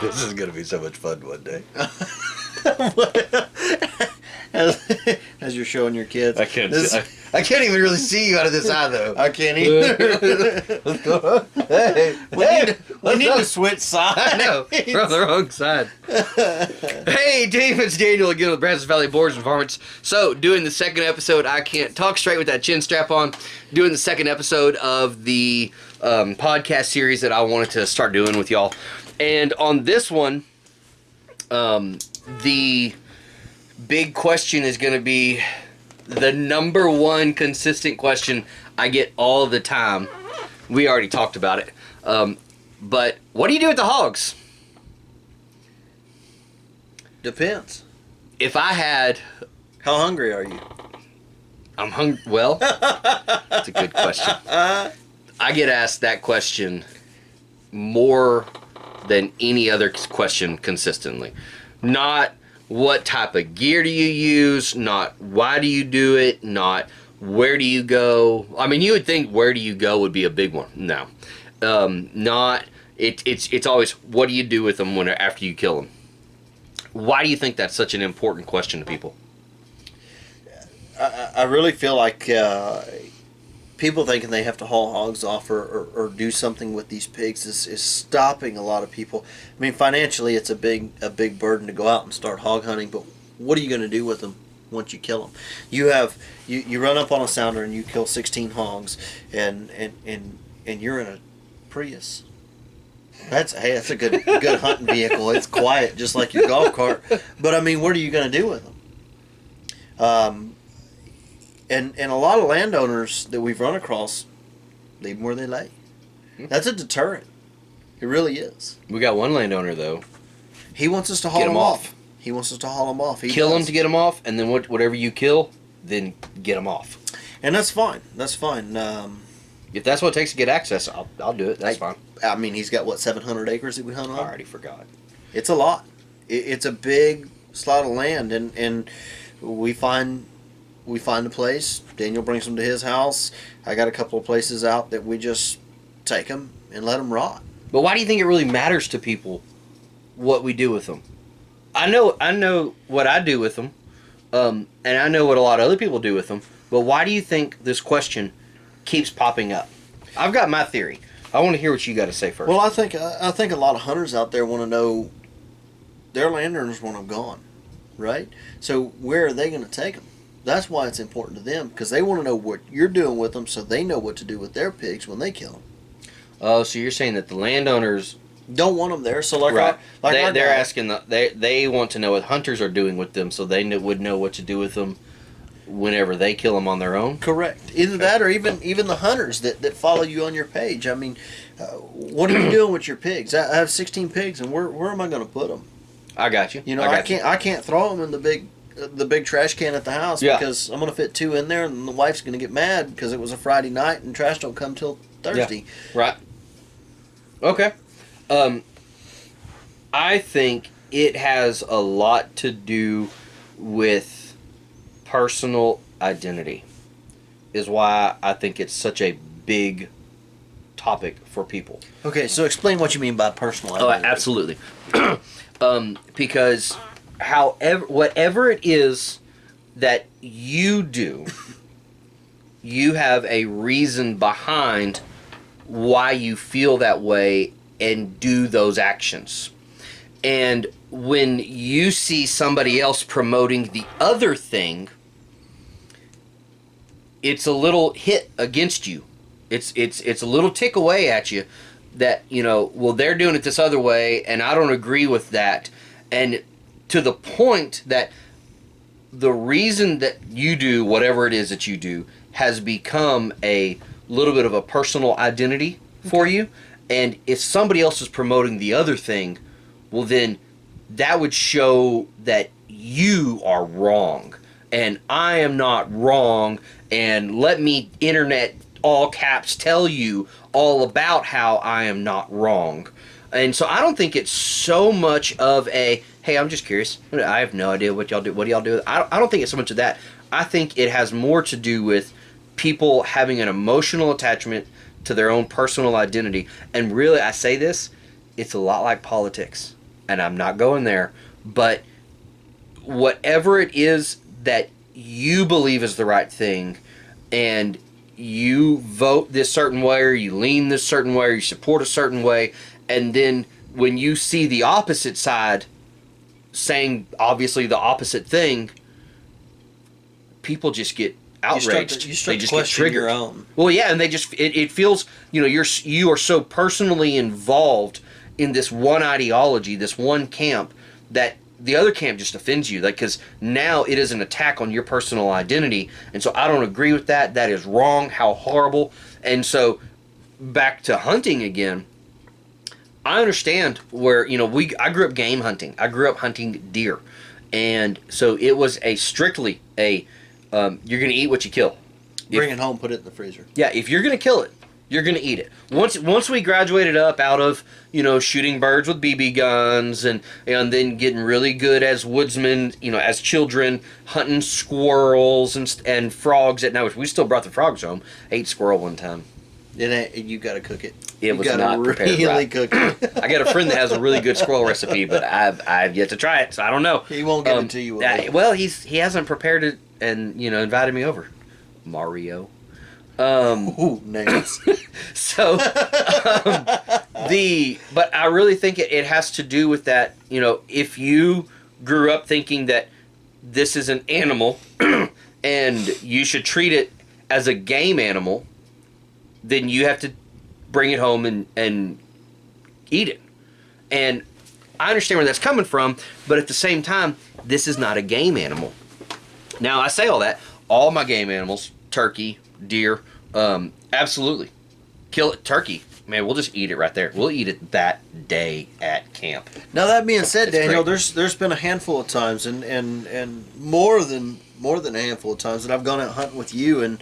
This is going to be so much fun one day. As you're showing your kids. I can't even really see you out of this eye, though. I can't either. Hey, we need to switch sides. I know. We're on the wrong side. Hey, Dave, it's Daniel again with Brazos Valley Boars Varmits. So, doing the second episode, I can't talk straight with that chin strap on. Doing the second episode of the podcast series that I wanted to start doing with y'all. And on this one, the big question is going to be the number one consistent question I get all the time. We already talked about it. But what do you do with the hogs? Depends. If I had... How hungry are you? I'm hungry. Well, that's a good question. I get asked that question more than any other question consistently. Not what type of gear do you use, not why do you do it, not where do you go. I mean, you would think where do you go would be a big one. No. It's always what do you do with them after you kill them. Why do you think that's such an important question to people? I really feel like people thinking they have to haul hogs off or do something with these pigs is stopping a lot of people. I mean, financially, it's a big burden to go out and start hog hunting, but what are you going to do with them once you kill them? You run up on a sounder and you kill 16 hogs, and you're in a Prius. That's a good hunting vehicle. It's quiet, just like your golf cart. But I mean, what are you going to do with them? And a lot of landowners that we've run across leave them where they lay. That's a deterrent. It really is. We got one landowner though. He wants us to haul them off. He wants us to haul them off. Kill them to get them off, and then whatever you kill, then get them off. And that's fine. That's fine. If that's what it takes to get access, I'll do it. That's fine. I mean, he's got, 700 acres that we hunt on? I already forgot. It's a lot. It's a big slot of land, and we find a place. Daniel brings them to his house. I got a couple of places out that we just take them and let them rot. But why do you think it really matters to people what we do with them? I know what I do with them, and I know what a lot of other people do with them. But why do you think this question keeps popping up? I've got my theory. I want to hear what you got to say first. Well, I think a lot of hunters out there want to know their landowners want them gone, right? So where are they going to take them? That's why it's important to them, because they want to know what you're doing with them, so they know what to do with their pigs when they kill them. Oh, so you're saying that the landowners don't want them there. So like, right. They're asking they want to know what hunters are doing with them, so they would know what to do with them whenever they kill them on their own. Correct. Either that, or even the hunters that follow you on your page. I mean, what are you doing with your pigs? I have 16 pigs, and where am I going to put them? I got you. You know, I can't throw them in the big trash can at the house, because I'm going to fit 2 in there, and the wife's going to get mad because it was a Friday night and trash don't come till Thursday. Yeah. Right. Okay. I think it has a lot to do with personal identity, is why I think it's such a big topic for people. Okay, so explain what you mean by personal identity. Oh, absolutely. Because whatever it is that you do, you have a reason behind why you feel that way and do those actions. And when you see somebody else promoting the other thing, it's a little hit against you. It's a little tick away at you that, well, they're doing it this other way and I don't agree with that. And to the point that the reason that you do whatever it is that you do has become a little bit of a personal identity for you. And if somebody else is promoting the other thing, well, then that would show that you are wrong and I am not wrong, and let me, internet all caps, tell you all about how I am not wrong. And so I don't think it's so much of a, hey, I'm just curious, I have no idea what y'all do. What do y'all do? I don't think it's so much of that. I think it has more to do with people having an emotional attachment to their own personal identity. And really, I say this, it's a lot like politics. and I'm not going there, but whatever it is that you believe is the right thing, and you vote this certain way, or you lean this certain way, or you support a certain way, and then when you see the opposite side saying obviously the opposite thing, people just get outraged. You start they just to get question triggered. your own. Well, yeah, and they just it feels, you are so personally involved in this one ideology, this one camp, that the other camp just offends you, like, because now it is an attack on your personal identity, and so I don't agree with that. That is wrong. How horrible. And so back to hunting again. I understand where, I grew up game hunting. I grew up hunting deer. And so it was a strictly a, you're going to eat what you kill. Bring it home, put it in the freezer. Yeah, if you're going to kill it, you're going to eat it. Once we graduated up out of, shooting birds with BB guns and then getting really good as woodsmen, as children, hunting squirrels and frogs at night. We still brought the frogs home. Ate squirrel one time. You got to cook it. It was not prepared really right. cook it. I got a friend that has a really good squirrel recipe, but I've yet to try it, so I don't know. He won't give it to you. Well, he hasn't prepared it and invited me over. Mario. Ooh, names. So but I really think it has to do with that. If you grew up thinking that this is an animal and you should treat it as a game animal, then you have to bring it home and eat it. And I understand where that's coming from, but at the same time, this is not a game animal. Now, I say all that. All my game animals, turkey, deer, absolutely. Kill it. Turkey, man, we'll just eat it right there. We'll eat it that day at camp. Now, that being said, It's Daniel, great. there's been a handful of times and more than a handful of times that I've gone out hunting with you, and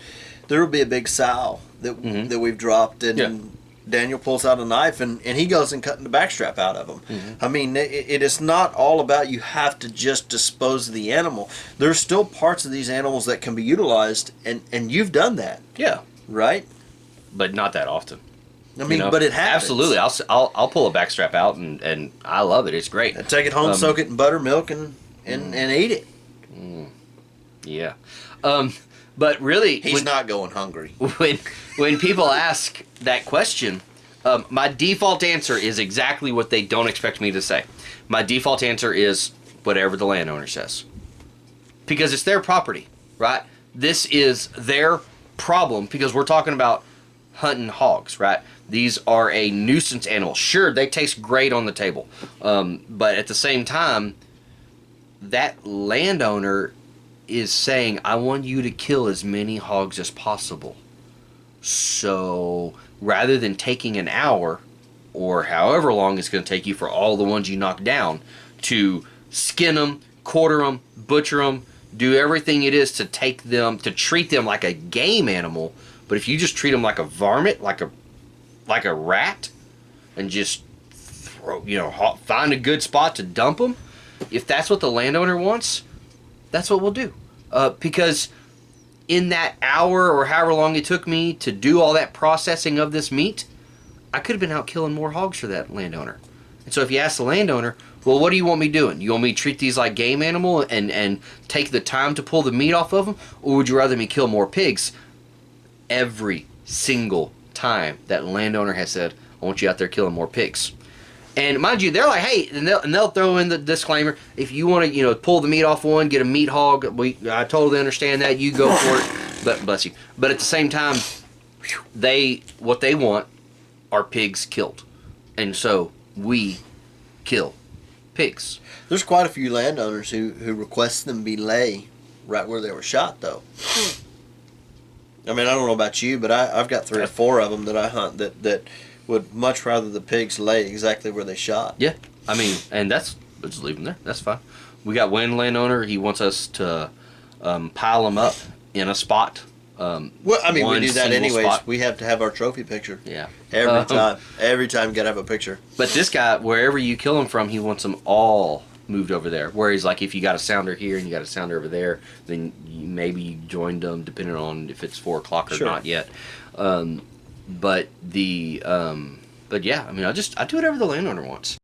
there will be a big sow that we've dropped, and Daniel pulls out a knife and he goes and cutting the backstrap out of them. I mean, it is not all about you have to just dispose of the animal. There's still parts of these animals that can be utilized, and you've done that. Yeah, right? but not that often. I mean, but it happens. Absolutely, I'll pull a backstrap out and I love it. It's great. And take it home, soak it in buttermilk, and eat it. Yeah, but really, He's not going hungry. When people ask that question, my default answer is exactly what they don't expect me to say. My default answer is whatever the landowner says, because it's their property, right? This is their problem, because we're talking about hunting hogs, right? These are a nuisance animal. Sure, they taste great on the table, but at the same time, that landowner is saying, I want you to kill as many hogs as possible. So rather than taking an hour or however long it's going to take you for all the ones you knock down to skin them, quarter them, butcher them, do everything it is to take them, to treat them like a game animal. But if you just treat them like a varmint, like a rat, and just find a good spot to dump them, if that's what the landowner wants, that's what we'll do. Because in that hour or however long it took me to do all that processing of this meat, I could have been out killing more hogs for that landowner. And so if you ask the landowner, well, what do you want me doing? You want me to treat these like game animal and take the time to pull the meat off of them? Or would you rather me kill more pigs? Every single time that landowner has said, I want you out there killing more pigs. And mind you, they're like, hey, and they'll throw in the disclaimer, if you want to, pull the meat off one, get a meat hog, I totally understand that, you go for it, but bless you. But at the same time, what they want are pigs killed. And so we kill pigs. There's quite a few landowners who request them be lay right where they were shot, though. I mean, I don't know about you, but I've got 3 or 4 of them that I hunt that would much rather the pigs lay exactly where they shot. Yeah, I mean, and we'll just leave them there. That's fine. We got one landowner. He wants us to pile them up in a spot. Well, I mean, we do that anyways. Spot. We have to have our trophy picture. Yeah. Every time. Every time you got to have a picture. But this guy, wherever you kill him from, he wants them all moved over there. Whereas, like, if you got a sounder here and you got a sounder over there, then maybe you joined them, depending on if it's 4 o'clock or not yet. But yeah, I mean, I do whatever the landowner wants.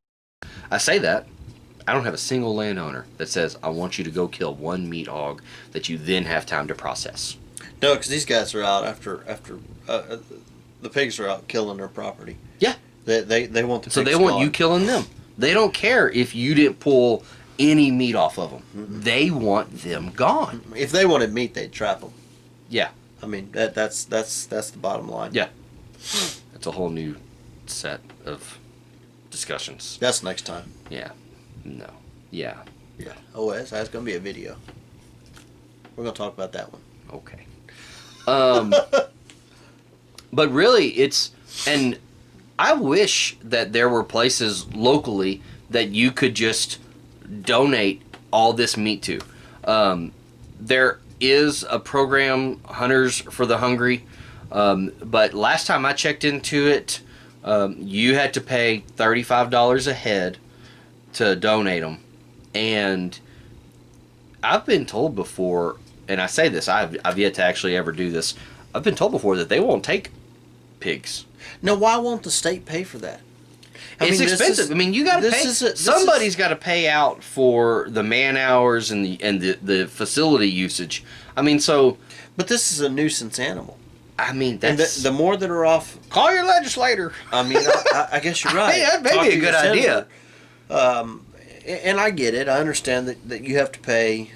I say that. I don't have a single landowner that says, I want you to go kill one meat hog that you then have time to process. No, because these guys are out after the pigs are out killing their property. Yeah. They want the pigs So they want gone. you killing them. They don't care if you didn't pull any meat off of them. Mm-hmm. They want them gone. If they wanted meat, they'd trap them. Yeah. I mean, that's the bottom line. Yeah. That's a whole new set of discussions. That's next time. Yeah. No. Yeah. Yeah. Oh, that's going to be a video. We're going to talk about that one. Okay. But really, and I wish that there were places locally that you could just donate all this meat to. There is a program, Hunters for the Hungry, but last time I checked into it, you had to pay $35 a head to donate them. And I've been told before, and I say this, I've yet to actually ever do this, I've been told before that they won't take pigs. Now, why won't the state pay for that? It's expensive. You got to pay. Somebody's got to pay out for the man hours and the facility usage. But this is a nuisance animal. That's... And the more that are off... Call your legislator. I guess you're right. Hey, that may be a good idea. And I get it. I understand that you have to pay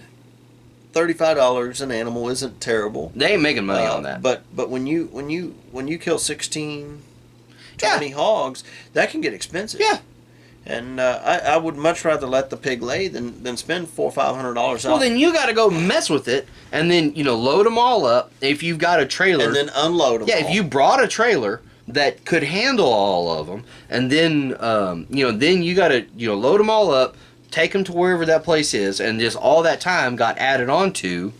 $35 an animal isn't terrible. They ain't making money on that. But when you kill 16, 20 hogs, that can get expensive. Yeah. And I would much rather let the pig lay than spend $400 or $500 out. Well, then you got to go mess with it, and then load them all up. If you've got a trailer, and then unload them. Yeah, if you brought a trailer that could handle all of them, and then then you got to load them all up, take them to wherever that place is, and just all that time got added on to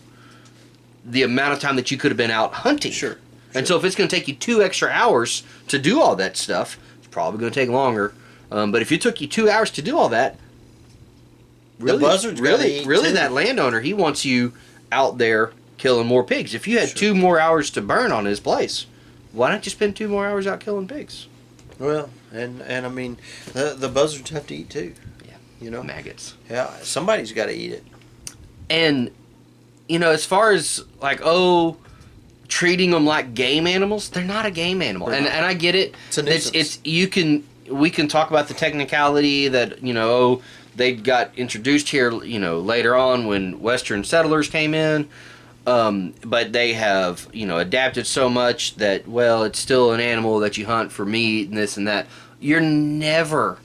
the amount of time that you could have been out hunting. Sure. And so if it's going to take you 2 extra hours to do all that stuff, it's probably going to take longer. But if it took you 2 hours to do all that, really, the buzzards really, too. that landowner, he wants you out there killing more pigs. If you had 2 more hours to burn on his place, why not just spend 2 more hours out killing pigs? Well, and the buzzards have to eat too. Yeah. Maggots. Yeah, somebody's got to eat it. And as far as treating them like game animals, they're not a game animal. And I get it. It's a nuisance. We can talk about the technicality that they got introduced here later on when Western settlers came in, but they have adapted so much that it's still an animal that you hunt for meat and this and that. You're never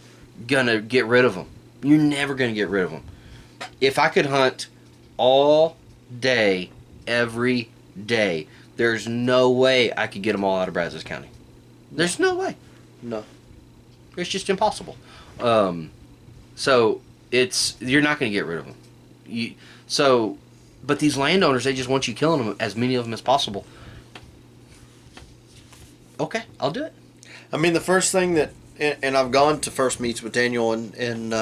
gonna get rid of them. You're never gonna get rid of them. If I could hunt all day, every day, there's no way I could get them all out of Brazos County. There's no way. No. It's just impossible. So you're not going to get rid of them. But these landowners, they just want you killing them, as many of them as possible. Okay, I'll do it. The first thing that, and I've gone to first meets with Daniel and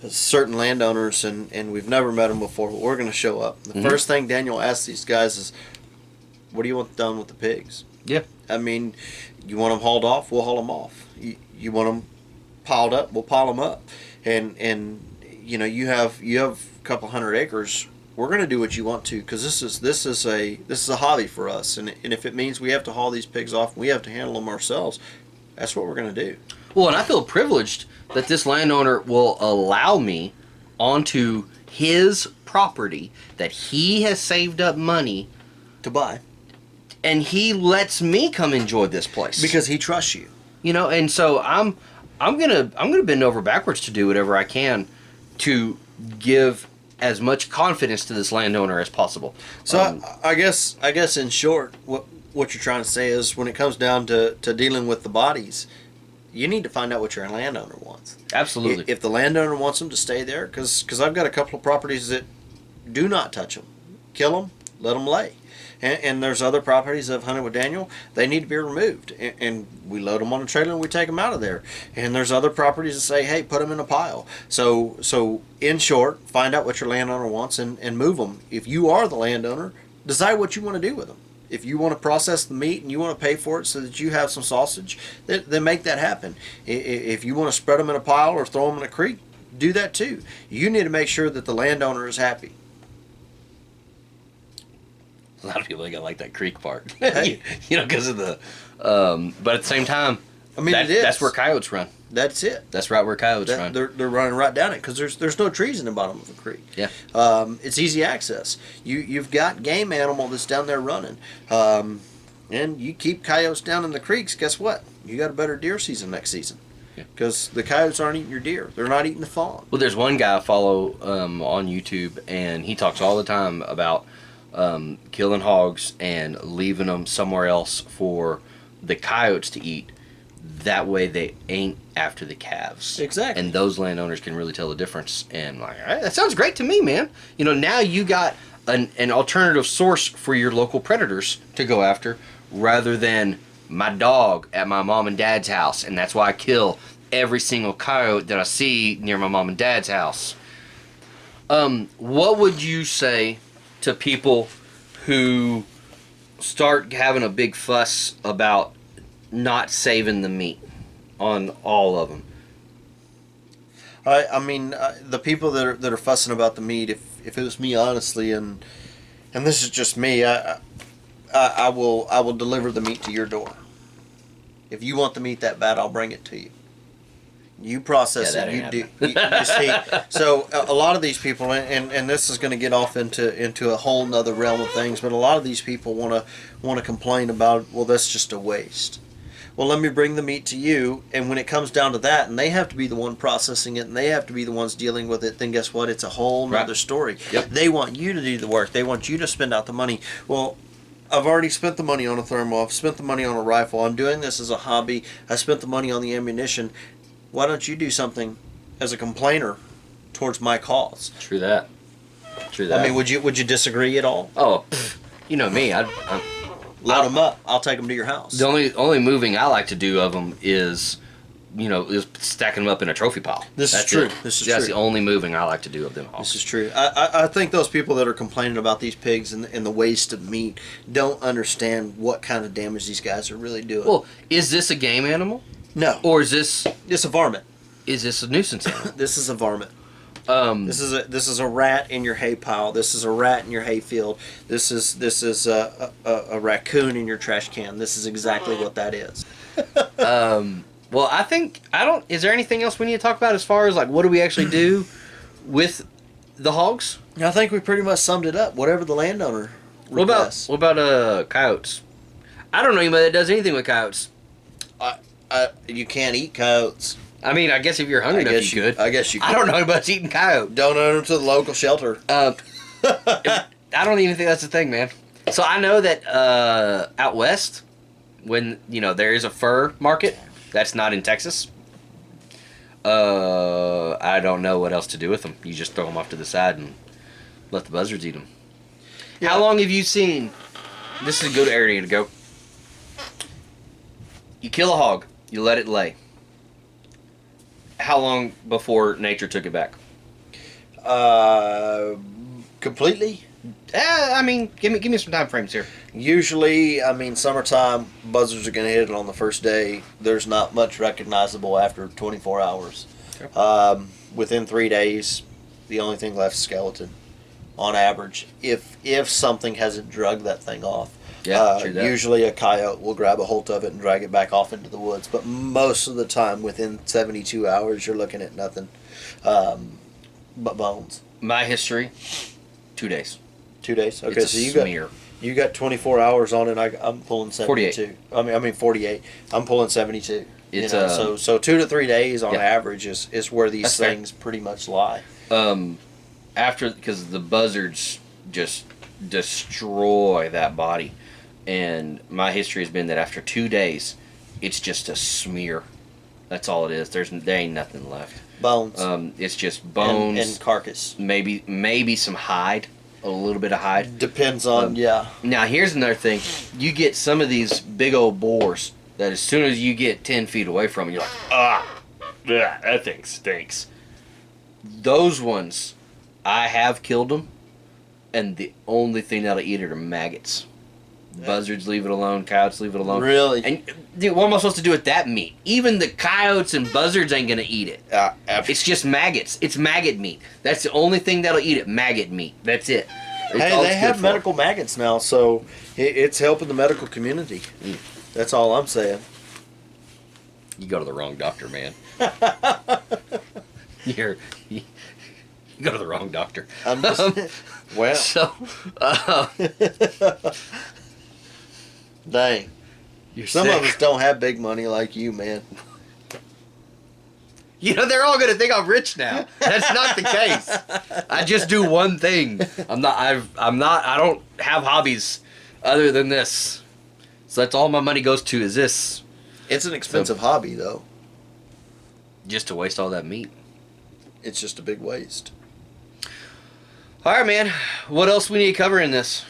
certain landowners, and we've never met them before, but we're going to show up. The first thing Daniel asks these guys is, what do you want done with the pigs? Yeah. You want them hauled off? We'll haul them off. You want them piled up? We'll pile them up. And you have a couple hundred acres. We're going to do what you want to, because this is a hobby for us. And if it means we have to haul these pigs off, we have to handle them ourselves. That's what we're going to do. Well, and I feel privileged that this landowner will allow me onto his property that he has saved up money to buy, and he lets me come enjoy this place because he trusts you. And so I'm gonna bend over backwards to do whatever I can to give as much confidence to this landowner as possible. So I guess in short, what you're trying to say is, when it comes down to dealing with the bodies, you need to find out what your landowner wants. Absolutely. If the landowner wants them to stay there, because I've got a couple of properties that do not touch them, kill them, let them lay. And there's other properties I've hunted with Daniel, they need to be removed. And we load them on a trailer and we take them out of there. And there's other properties that say, hey, put them in a pile. So in short, find out what your landowner wants and move them. If you are the landowner, decide what you want to do with them. If you want to process the meat and you want to pay for it so that you have some sausage, then make that happen. If you want to spread them in a pile or throw them in a creek, do that too. You need to make sure that the landowner is happy. A lot of people ain't gonna like that creek part. Hey. Because of the. But at the same time, I mean, it is. That's where coyotes run. That's it. That's right where coyotes run. They're running right down it because there's no trees in the bottom of a creek. Yeah. It's easy access. You've got game animal that's down there running, and you keep coyotes down in the creeks. Guess what? You got a better deer season next season. Because the coyotes aren't eating your deer. They're not eating the fawn. Well, there's one guy I follow on YouTube, and he talks all the time about killing hogs and leaving them somewhere else for the coyotes to eat. That way they ain't after the calves. Exactly. And those landowners can really tell the difference. And like, all right, that sounds great to me, man. Now you got an alternative source for your local predators to go after rather than my dog at my mom and dad's house. And that's why I kill every single coyote that I see near my mom and dad's house. What would you say to people who start having a big fuss about not saving the meat on all of them? I mean, the people that are fussing about the meat. If it was me, honestly, and this is just me, I will deliver the meat to your door. If you want the meat that bad, I'll bring it to you. You process it. You do. You see, so a lot of these people, and this is going to get off into a whole nother realm of things. But a lot of these people want to complain about, well, that's just a waste. Well, let me bring the meat to you, and when it comes down to that, and they have to be the one processing it, and they have to be the ones dealing with it, then guess what? It's a whole nother story. Yep. They want you to do the work. They want you to spend out the money. Well, I've already spent the money on a thermal. I've spent the money on a rifle. I'm doing this as a hobby. I spent the money on the ammunition. Why don't you do something as a complainer towards my cause? True that. I mean, would you disagree at all? Oh, you know me. Load them up. I'll take them to your house. The only moving I like to do of them is stacking them up in a trophy pile. This is true. That's the only moving I like to do of them. This is true. I think those people that are complaining about these pigs and the waste of meat don't understand what kind of damage these guys are really doing. Well, is this a game animal? No. Or is this a varmint? Is this a nuisance animal? This is a varmint. This is a rat in your hay pile. This is a rat in your hay field. This is a raccoon in your trash can. This is exactly what that is. Well, is there anything else we need to talk about as far as like what do we actually do with the hogs? I think we pretty much summed it up. Whatever the landowner requests. What about coyotes? I don't know anybody that does anything with coyotes. You can't eat coyotes. I mean, I guess if you're hungry enough, you could. I guess you could. I don't know anybody's eating coyote. Donate them to the local shelter. I don't even think that's a thing, man. So I know that out west, when there is a fur market, that's not in Texas. I don't know what else to do with them. You just throw them off to the side and let the buzzards eat them. Yeah. How long have you seen? This is a good area to go. You kill a hog, you let it lay. How long before nature took it back? Completely? I mean, give me some time frames here. Usually, summertime, buzzards are going to hit it on the first day. There's not much recognizable after 24 hours. Okay. Within 3 days, the only thing left is skeleton, on average, if something hasn't drugged that thing off. Yeah, true that. Usually a coyote will grab a hold of it and drag it back off into the woods, but most of the time, within 72 hours, you're looking at nothing but bones. My history, 2 days. 2 days? Okay, it's a smear. You got 24 hours on it. I'm pulling 72. 48. 48. I'm pulling 72. It's so 2 to 3 days on average is where these things pretty much lie. Because the buzzards just destroy that body. And my history has been that after 2 days, it's just a smear. That's all it is. There ain't nothing left. Bones. It's just bones and carcass. Maybe some hide, a little bit of hide. Depends on Now here's another thing. You get some of these big old boars that as soon as you get 10 feet away from them, you're like, that thing stinks. Those ones, I have killed them, and the only thing that'll eat it are maggots. Buzzards, leave it alone. Coyotes, leave it alone. Really? And dude, what am I supposed to do with that meat? Even the coyotes and buzzards ain't gonna eat it. It's just maggots. It's maggot meat. That's the only thing that'll eat it. Maggot meat. That's it. It's hey, all they it's have good for. medical maggots now, so it's helping the medical community. That's all I'm saying. You go to the wrong doctor, man. You go to the wrong doctor. I'm just, well, So, dang. you're Some sick. of us don't have big money like you, man. You know, they're all gonna think I'm rich now. That's not the case. I just do one thing. I don't have hobbies other than this. So that's all my money goes to is this. It's an expensive hobby, though. Just to waste all that meat. It's just a big waste. All right, man. What else we need to cover in this?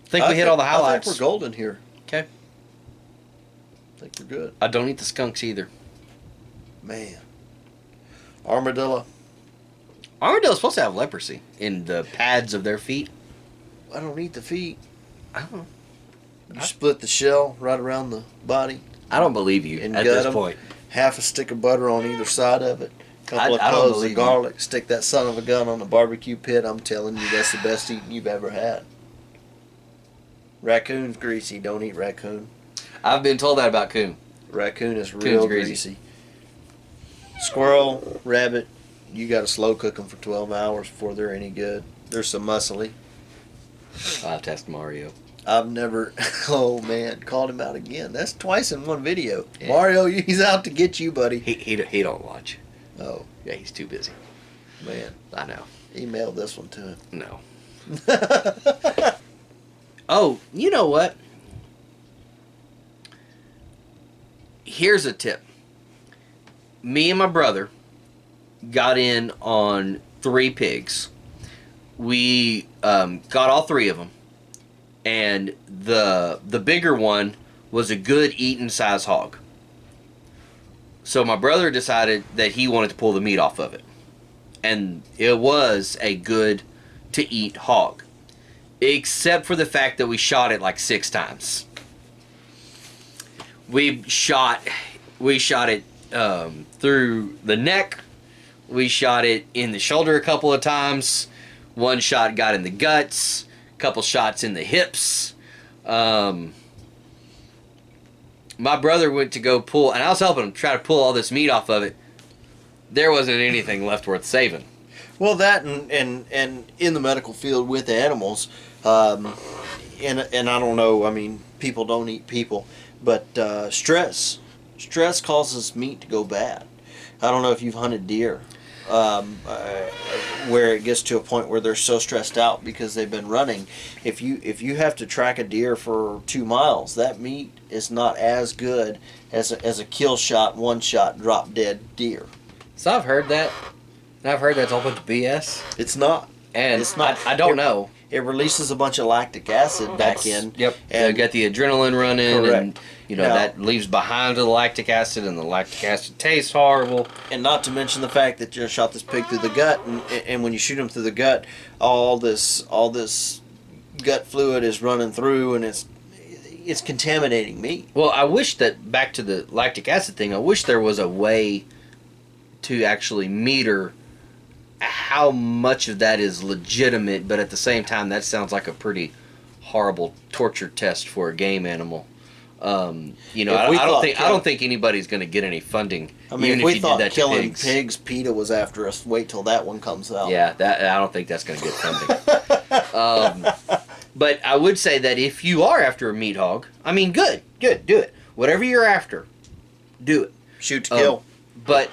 I think we hit all the highlights. I think we're golden here. Okay. I think we're good. I don't eat the skunks either. Man. Armadillo. Armadillo's supposed to have leprosy in the pads of their feet. I don't eat the feet. I don't know. You split the shell right around the body. I don't believe you And at gut this 'em. point. Half a stick of butter on either side of it. Couple I of don't cloves believe of you. garlic. Stick that son of a gun on the barbecue pit. I'm telling you, that's the best eating you've ever had. Raccoon's greasy. Don't eat raccoon. I've been told that about coon. Raccoon is Coon's real greasy. greasy. Squirrel, rabbit, you got to slow cook them for 12 hours before they're any good. They're so muscly. I'll have to ask Mario. I've never, oh man, called him out again. That's twice in one video. Yeah. Mario, he's out to get you, buddy. He don't watch. Oh, Yeah, he's too busy. man. I know. Email this one to him. No. Oh, you know what? Here's a tip. Me and my brother got in on 3 pigs. We got all 3 of them. And the bigger one was a good eating size hog. So my brother decided that he wanted to pull the meat off of it. And it was a good to eat hog. Except for the fact that we shot it like 6 times. We shot it through the neck. We shot it in the shoulder a couple of times. One shot got in the guts. A couple shots in the hips. My brother went to go pull, and I was helping him try to pull all this meat off of it. There wasn't anything left worth saving. Well, that and in the medical field with animals, and I don't know. I mean, people don't eat people, but stress causes meat to go bad. I don't know if you've hunted deer, where it gets to a point where they're so stressed out because they've been running. If you have to track a deer for 2 miles, that meat is not as good as a kill shot, one shot, drop dead deer. So I've heard that. And I've heard that's a whole bunch of BS. It's not. And It's not. I don't know. It releases a bunch of lactic acid back in. Yep. And And get the adrenaline running. Correct. And, Now- that leaves behind the lactic acid, and the lactic acid tastes horrible. and not to mention the fact that you shot this pig through the gut, and when you shoot him through the gut, all this gut fluid is running through, and it's contaminating meat. Well, I wish that, back to the lactic acid thing, I wish there was a way to actually meter how much of that is legitimate, but at the same time, that sounds like a pretty horrible torture test for a game animal. I don't think anybody's going to get any funding. I mean, even if we you thought did that killing to pigs. PETA was after us, wait till that one comes out. Yeah, I don't think that's going to get funding. But I would say that if you are after a meat hog, I mean, good, do it. Whatever you're after, do it. Shoot to kill. But,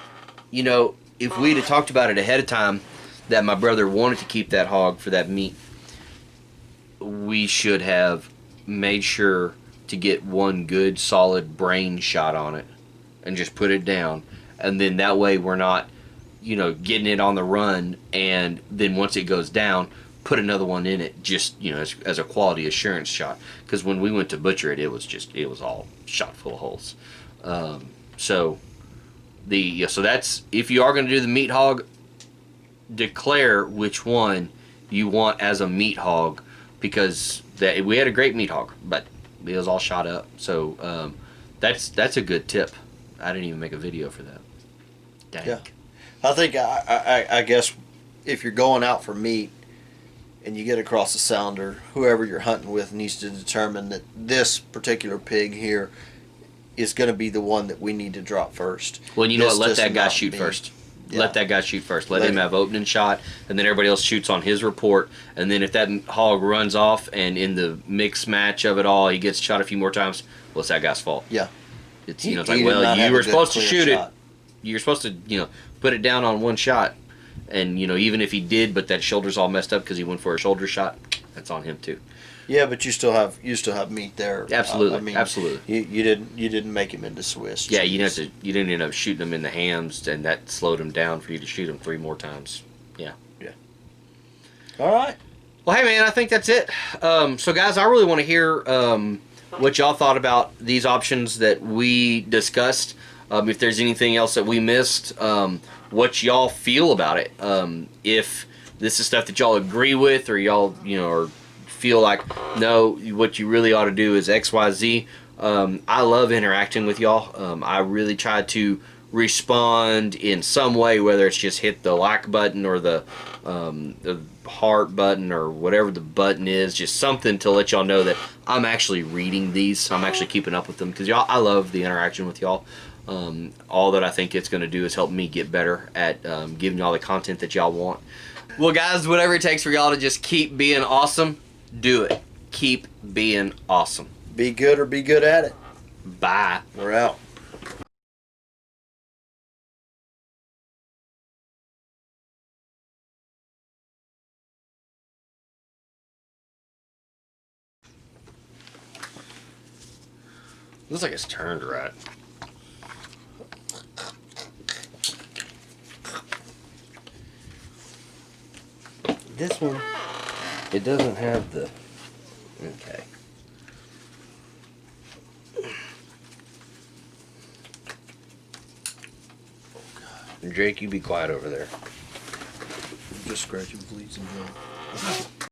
if we'd have talked about it ahead of time, that my brother wanted to keep that hog for that meat, we should have made sure to get one good solid brain shot on it and just put it down. And then that way we're not, getting it on the run, and then once it goes down, put another one in it just, as a quality assurance shot. Because when we went to butcher it, it was all shot full of holes. So that's, if you are going to do the meat hog, declare which one you want as a meat hog, because we had a great meat hog, but It was all shot up. So that's a good tip. I didn't even make a video for that. Dang. Yeah. I think I guess if you're going out for meat and you get across a sounder, whoever you're hunting with needs to determine that this particular pig here is going to be the one that we need to drop first. Well, you know This what? Let just that guy not shoot be- first. Yeah. Let that guy shoot first. Let Let him him. have opening shot, and then everybody else shoots on his report. And then if that hog runs off, and in the mix match of it all, he gets shot a few more times, well, it's that guy's fault. Yeah. It's He- it's he like, did well, not you have a were good, supposed to clear shoot shot. it. You're supposed to put it down on one shot, and even if he did, but that shoulder's all messed up because he went for a shoulder shot, that's on him too. Yeah, but you still have meat there. Absolutely, I mean, absolutely. You didn't make him into Swiss. Yeah, cheese. you didn't end up shooting him in the hams, and that slowed him down for you to shoot him 3 more times. Yeah. All right. Well, hey man, I think that's it. So guys, I really want to hear what y'all thought about these options that we discussed. If there's anything else that we missed, what y'all feel about it. If this is stuff that y'all agree with, or y'all or feel like no, what you really ought to do is X, Y, Z. I love interacting with y'all. I really try to respond in some way, whether it's just hit the like button or the heart button or whatever the button is, just something to let y'all know that I'm actually reading these. I'm actually keeping up with them because I love the interaction with y'all. All that I think it's going to do is help me get better at giving y'all the content that y'all want. Well, guys, whatever it takes for y'all to just keep being awesome, do it. Keep being awesome. Be good or be good at it. Bye. We're out. Looks like it's turned right. This one, it doesn't have the... Okay. Drake, you be quiet over there. Just scratching fleas and blood.